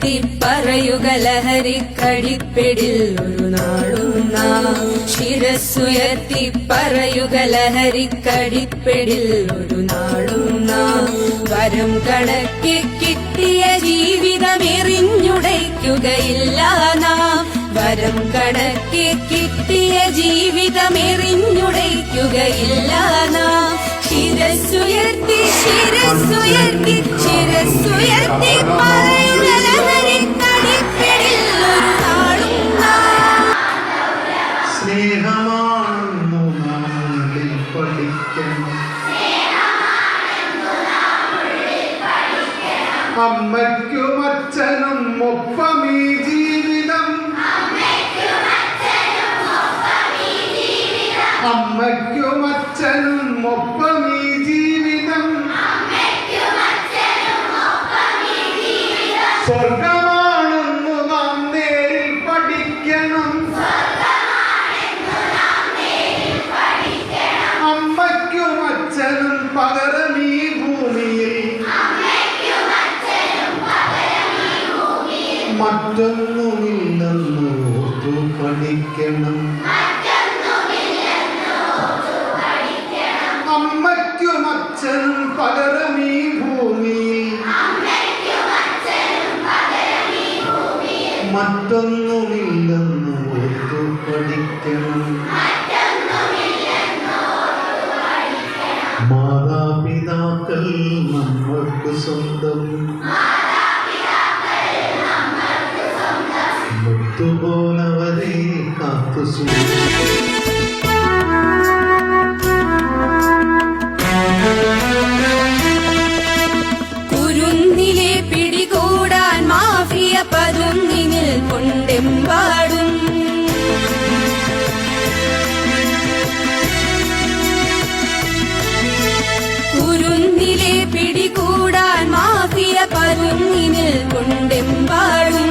ശിരസ്സുയർത്തി പറയുക ലഹരിക്കടിപ്പിടിൽ ഒരു നാളും നാം. ശിരസ്സുയർത്തി പറയുക ലഹരിക്കടിപ്പിടിൽ ഒരു നാളും നാം. വരം കണക്കെ കിട്ടിയ ജീവിതമെറിഞ്ഞുടയ്ക്കുകയില്ല നാം. വരം കണക്കെ കിട്ടിയ ജീവിതമെറിഞ്ഞുടയ്ക്കുകയില്ല നാം. ശിരസ്സുയർത്തി ശിരസ്സുയർത്തി ശിരസ്സുയർത്തി പറയുക ലഹരിക്കടിപ്പിടിൽ ഒരു നാളും നാം. സ്നേഹമാണെന്നു നാം പഠിക്കണം. അമ്മയ്ക്കും അച്ഛനും ഒപ്പം ഈ ജീവിതം. അമ്മയ്ക്കും അച്ഛനും ഒപ്പം ഈ ജീവിതം. സ്വർഗമാണെന്നു നാം നേരിൽ പഠിക്കണം. അമ്മയ്ക്കും അച്ഛനും പകരം ഈ ഭൂമിയിൽ മറ്റൊന്നുമില്ലെന്ന് ഓർത്തു പഠിക്കണം. അമ്മയ്ക്കും അച്ഛനും പകരം ഈ ഭൂമിയിൽ മറ്റൊന്നുമില്ലെന്ന് ഓർത്തു പഠിക്കണം. മാതാപിതാക്കൾ നമ്മൾക്ക് സ്വന്തം. മുത്തുപോലവരെ കാത്തു സൂക്ഷിക്കും. കുരുന്നിലെ പിടികൂടാൻ മാഫിയ പതുങ്ങിനിൽ കൊണ്ടെമ്പാടും. കുരുന്നിലെ പിടികൂടാൻ മാഫിയ പതുങ്ങിനിൽ കൊണ്ടെമ്പാടും.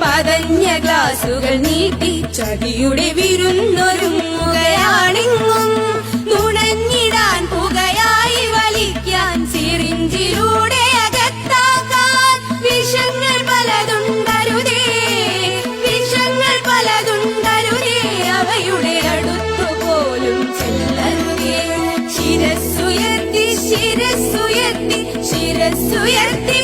പതഞ്ഞ ഗ്ലാസുകൾ നീട്ടി ചതിയുടെ വിരുന്നൊരുങ്ങുകയാണെങ്ങും. നുണഞ്ഞിടാൻ പുകയായി വലിക്കാൻ സിറിഞ്ചിലൂടെ അകത്താക്കാൻ വിഷങ്ങൾ പലതുണ്ടരുതേ. വിഷങ്ങൾ പലതുണ്ടരുതേ. അവയുടെ അടുത്തുപോലും ചെല്ലരുതേ. ശിരസ്സുയർത്തി ശിരസ്സുയർത്തി ശിരസ്സുയർത്തി